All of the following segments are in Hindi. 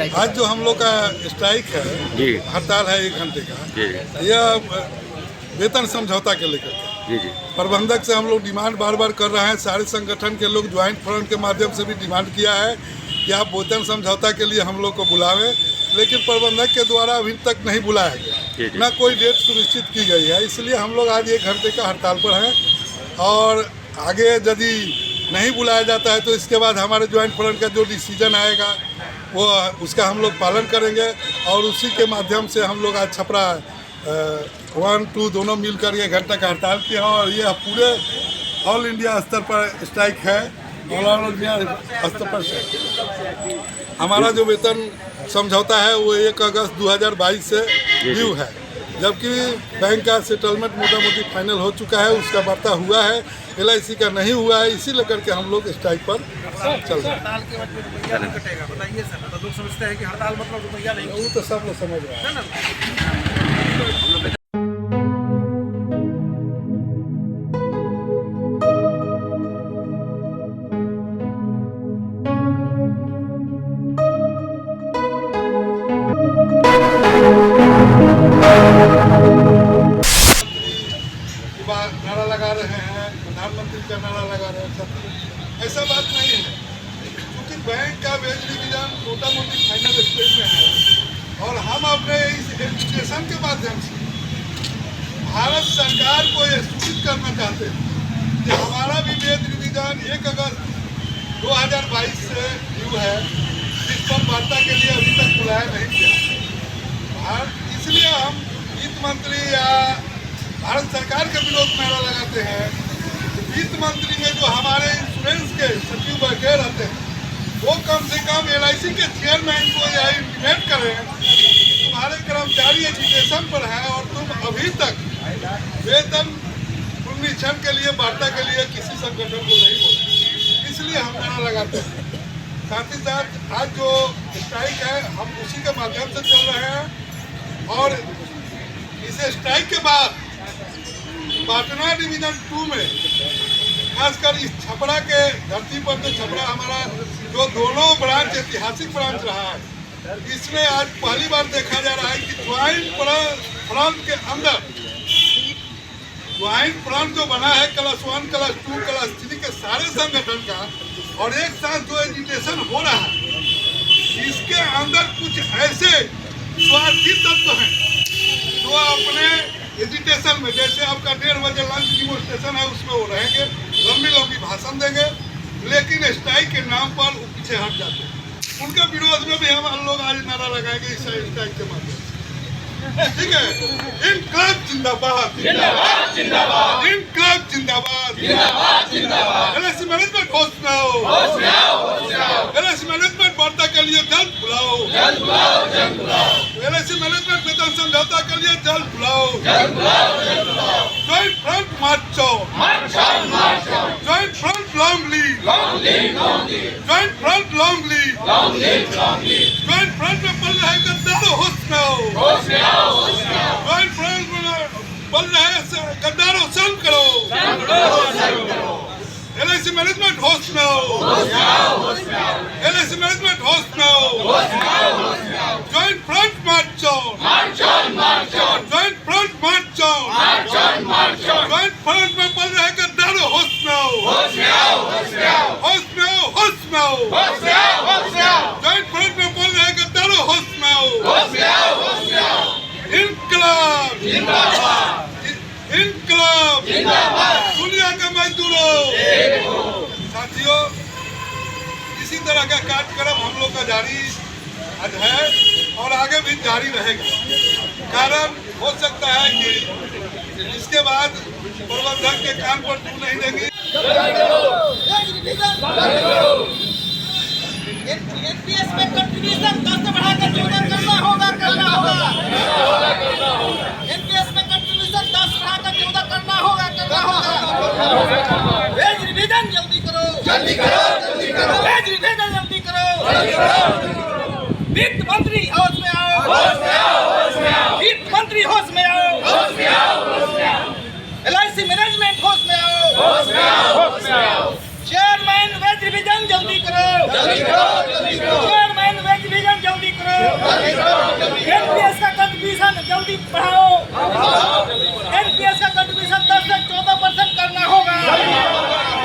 स्ट्राइक? आज जो हम लोग का स्ट्राइक है जी हड़ताल है 1 घंटे का, जी यह वेतन समझौता के लेकर जी जी प्रबंधक से हम लोग डिमांड बार बार कर रहे हैं। सारे संगठन के लोग ज्वाइंट फ्रंट के माध्यम से भी डिमांड किया है कि आप वेतन समझौता के लिए हम लोग को बुलावें, लेकिन प्रबंधक के द्वारा अभी तक नहीं बुलाया गया, ना कोई डेट सुनिश्चित की गई है। इसलिए हम लोग आज 1 घंटे का हड़ताल पर हैं और आगे यदि नहीं बुलाया जाता है तो इसके बाद हमारे ज्वाइंट फ्रंट का जो डिसीजन आएगा वो उसका हम लोग पालन करेंगे और उसी के माध्यम से हम लोग आज छपरा 1, 2 दोनों मिलकर 1 घंटा का हड़ताल किया और यह पूरे ऑल इंडिया स्तर पर स्ट्राइक है। ऑल इंडिया स्तर पर हमारा जो वेतन समझौता है वो 1 अगस्त 2022 से ड्यू है, जबकि बैंक का सेटलमेंट मोटा मोटी फाइनल हो चुका है, उसका वार्ता हुआ है, LIC का नहीं हुआ है। इसी लेकर के हम लोग स्ट्राइक पर चल रहे हैं। हड़ताल के वजह से रुपया नहीं कटेगा, बताइए सर। तो लोग समझते हैं कि हड़ताल मतलब रुपया नहीं, वो तो सब लोग समझ रहे हैं। है ना। नारा लगा रहे हैं, प्रधानमंत्री का नारा लगा रहे हैं, सब ऐसा बात नहीं है, क्योंकि बैंक का वेज रिवीजन मोटा मोटी फाइनल स्टेज में है और हम अपने इस एजुकेशन के माध्यम से भारत सरकार को ये सूचित करना चाहते हैं कि हमारा भी वेज रिवीजन 1 अगस्त 2022 से ड्यू है, जिस पर वार्ता के लिए अभी तक बुलाया नहीं गया। इसलिए हम वित्त मंत्री या भारत सरकार के विरोध में नारा लगाते हैं। वित्त मंत्री में जो हमारे इंश्योरेंस के सचिव बैठे रहते हैं वो कम से कम LIC के चेयरमैन को यह इंटीमेट करें कि तुम्हारे कर्मचारी एजुकेशन पर हैं और तुम अभी तक वेतन पुनरीक्षण के लिए वार्ता के लिए किसी संगठन को नहीं बोले। इसलिए हम नारा लगाते हैं। साथ ही साथ आज जो स्ट्राइक है हम उसी के माध्यम से चल रहे हैं और इस स्ट्राइक के बाद पाटना डिवीजन 2 में खासकर इस छपरा के धरती पर जो छपरा हमारा जो दोनों ब्रांच ऐतिहासिक ब्रांच रहा है, इसमें आज पहली बार देखा जा रहा है कि ज्वाइंट फ्रंट के अंदर ज्वाइंट फ्रंट जो बना है क्लास 1, क्लास 2, क्लास 3 के सारे संगठन का और एक साथ जो एजुकेशन हो रहा है, इसके अंदर कुछ ऐसे स्वार्थी तत्व हैं जो अपने एजुकेशन में, जैसे आपका 1:30 बजे लंच डिमोन्स्ट्रेशन है उसमें वो रहेंगे, लंबी भाषण देंगे, लेकिन स्ट्राइक के नाम पर वो पीछे हट जाते हैं। उनके विरोध में भी हम लोग आज नारा लगाएंगे इस स्ट्राइक के माध्यम से। ठीक है, इनकलाब जिंदाबाद, जिंदाबाद जिंदाबाद, इनकलाब जिंदाबाद, जिंदाबाद जिंदाबाद। LIC मैनेजमेंट होश में आओ, होश में आओ, होश में आओ। LIC मैनेजमेंट वार्ता के लिए जल्द बुलाओ, जल्द बुलाओ, जल्द बुलाओ। LIC मैनेजमेंट वेतन समझौता के लिए जल्द बुलाओ, जल्द बुलाओ, जल्द बुलाओ। ज्वाइंट फ्रंट मार्च आओ, मार्च आओ, मार्च आओ। Joint front long leave, long leave, long leave. Joint front long leave, long leave, long leave. Joint front में पल रहे गद्दारों होश में आओ, होश में आओ। ज्वाइंट फ्रंट में बल रहे गद्दारों संग करो, LIC मैनेजमेंट होश में आओ, LIC मैनेजमेंट होश में आओ। Joint front march on, march on, march on. Joint front march on, march on, march on. Joint front में बल रहे गद्दारों होश में आओ, होश में आओ, होश में आओ, होश में आओ, होश में आओ, होश में आओ, होश में आओ। ज्वाइंट फ्रंट में बल रहे गद्दारों होश में आओ, होश में आओ, होश में आओ। इनकलाब जिंदाबाद, इनकलाब जिंदाबाद, दुनिया के मजदूरों। साथियों, इसी तरह का कार्यक्रम हम लोग का जारी आज है और आगे भी जारी रहेगा। कारण हो सकता है कि इसके बाद प्रबंधक के काम पर तू नहीं देंगे। NPS में कंट्रीब्यूशन 10 से बढ़ाकर 14 करना होगा, करना होगा। NPS में कंट्रीब्यूशन 10 बढ़ाकर 14 करना होगा, करना होगा। वेज रिवीजन जल्दी करो, जल्दी करो, जल्दी करो। वेज रिवीजन जल्दी करो, जल्दी करो। वित्त मंत्री होश में आओ, होश में आओ, होश में आओ। वित्त मंत्री होश में आओ, होश में आओ, होश में आओ। LIC मैनेजमेंट होश में आओ, होश में आओ, होश में आओ। चेयरमैन वेज रिवीजन जल्दी करो, जल्दी करो, जल्दी करो। चेयरमैन वेज रिवीजन जल्दी कंट्रीब्यूशन जल्दी बढ़ाओ। एनपीएस का कंट्रीब्यूशन 10 से 14% करना होगा।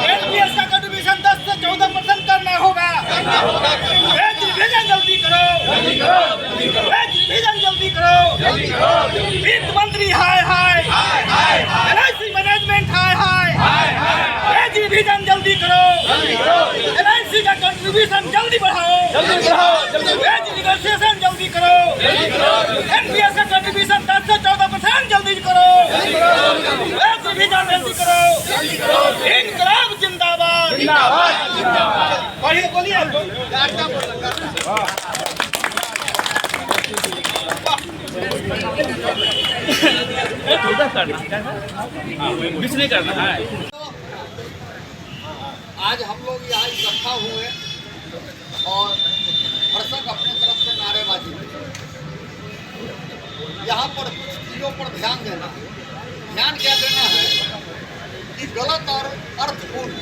एनपीएस का कंट्रीब्यूशन 10 से 14% करना होगा। वेज रिवीजन जल्दी करो। वेज रिवीजन जल्दी करो। वित्त मंत्री हाय हाय। एलआईसी मैनेजमेंट हाय हाय। वेज रिवीजन जल्दी करो। एलआईसी का कंट्रीब्यूशन जल्दी बढ़ाओ। वेज निगोशिएशन जल्दी करो। एनपीएस का कंट्रीब्यूशन 10 से 14% जल्दी करो। वेज रिवीजन जल्दी करो। इनकलाब जिंदाबाद। बोलिए कुछ नहीं करना है। आज हम लोग यहाँ इकट्ठा हुए और भरसक अपने तरफ से नारेबाजी यहाँ पर कुछ चीज़ों पर ध्यान देना है। ध्यान क्या देना है कि गलत और अर्थपूर्ण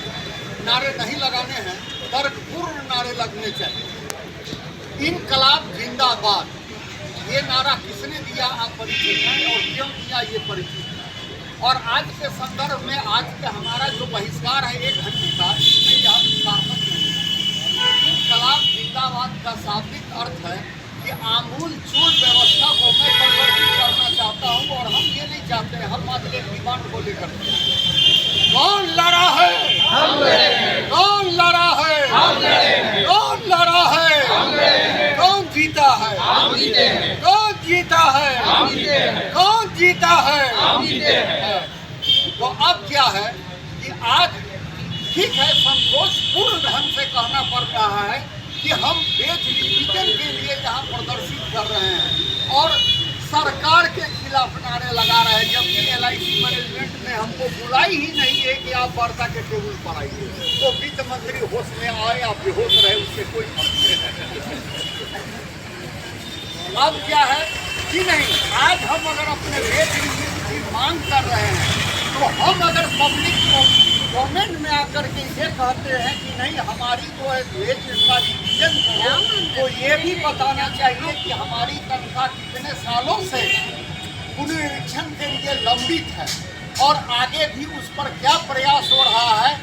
नारे नहीं लगाने हैं, तर्कपूर्ण नारे लगने चाहिए। इनकलाब जिंदाबाद, ये नारा किसने दिया आप परिचित हैं और क्यों दिया ये परिचित है। और आज के संदर्भ में आज के हमारा जो बहिष्कार है 1 घंटे का, इसमें यह सार्थक नहीं है। इनकलाब जिंदाबाद का शाब्दिक अर्थ है कि आमूल चूल व्यवस्था को मैं परिवर्तित करना चाहता हूँ और हम ये नहीं चाहते हैं। हम मात्र एक डिमांड को लेकर कौन लड़ा है, कौन लड़ा है, कौन लड़ा है, कौन जीता है, कौन जीता है, कौन जीता है। तो अब क्या है कि आज ठीक है, संतोषपूर्ण ढंग से कहना पड़ रहा है कि हम वेज रिवीजन के लिए यहाँ प्रदर्शित कर रहे हैं और सरकार के खिलाफ नारे लगा रहे हैं, जबकि एलआईसी मैनेजमेंट ने हमको बुलाई ही नहीं है कि आप वार्ता के टेबल पर आइए। तो वित्त मंत्री होश में आए या बेहोश रहे, उससे कोई फर्क नहीं। अब क्या है कि नहीं, आज हम अगर अपने वेज रिवीजन की मांग कर रहे हैं तो हम अगर पब्लिक गवर्नमेंट में आकर के ये कहते हैं कि नहीं हमारी जो है वेज का रिवीजन करो, तो ये भी बताना चाहिए कि हमारी तनख्वाह कितने सालों से पुनरीक्षण के लिए लंबित है और आगे भी उस पर क्या प्रयास हो रहा है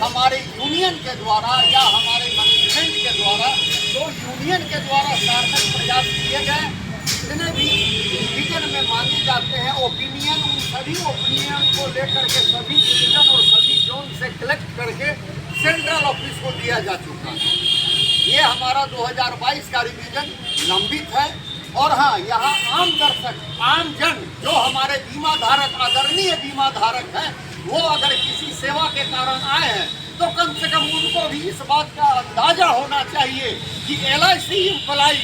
हमारे यूनियन के द्वारा या हमारे मैनेजमेंट के द्वारा। तो यूनियन के द्वारा सार्थक प्रयास किए गए, जितने भी डिवीजन में मांगे जाते हैं ओपिनियन, उन सभी ओपिनियन को लेकर के सभी डिवीजन और सभी जोन से कलेक्ट करके सेंट्रल ऑफिस को दिया जा चुका है। ये हमारा 2022 का रिवीजन लंबित है। और हाँ, यहाँ आम दर्शक, आम जन जो हमारे बीमा धारक, आदरणीय बीमा धारक हैं, वो अगर किसी सेवा के कारण आए हैं तो कम से कम उनको भी इस बात का अंदाजा होना चाहिए कि एलआईसी एम्प्लॉय,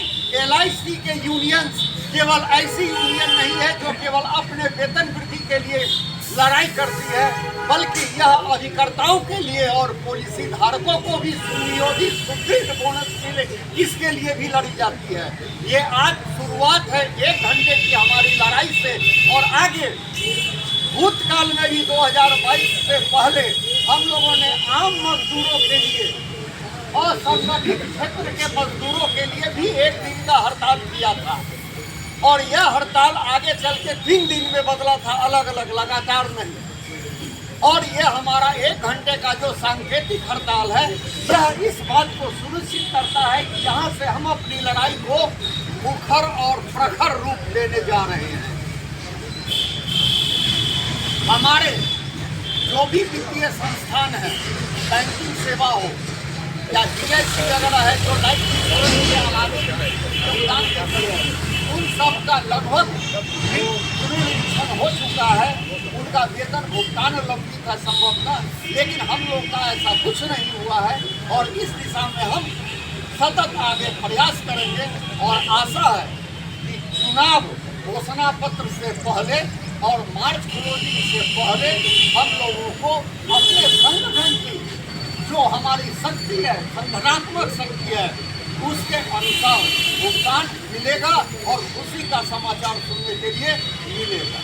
एलआईसी के यूनियंस केवल ऐसी यूनियन नहीं है जो केवल अपने वेतन वृद्धि के लिए लड़ाई करती है, बल्कि यह अधिकर्ताओं के लिए और पॉलिसी धारकों को भी सुनियोजित सुदृढ़ बोनस मिले, इसके लिए भी लड़ी जाती है। ये आज शुरुआत है 1 घंटे की हमारी लड़ाई से, और आगे भूतकाल में भी 2022 से पहले हम लोगों ने आम मजदूरों के लिए और असंगठित क्षेत्र के मजदूरों के लिए भी 1 दिन का हड़ताल किया था और यह हड़ताल आगे चल के 3 दिन में बदला था, अलग अलग, लगातार नहीं। और यह हमारा 1 घंटे का जो सांकेतिक हड़ताल है, यह इस बात को सुनिश्चित करता है कि यहाँ से हम अपनी लड़ाई को मुखर और प्रखर रूप देने जा रहे हैं। हमारे जो भी वित्तीय संस्थान है, बैंकिंग सेवा हो या जीएसटी वगैरह है, जो लाइफ इंश्योरेंस के अलावा योगदान करते हैं, उन सब का लगभग पुनरीक्षण हो चुका है। उनका वेतन भुगतान लंबित है संभवतः, लेकिन हम लोग का ऐसा कुछ नहीं हुआ है और इस दिशा में हम सतत आगे प्रयास करेंगे। और आशा है कि चुनाव घोषणा पत्र से पहले और मार्च क्लोजिंग से पहले हम लोगों को अपने संगठन की जो हमारी शक्ति है, संगठनात्मक शक्ति है, उसके अनुसार भुगतान मिलेगा और खुशी का समाचार सुनने के लिए मिलेगा।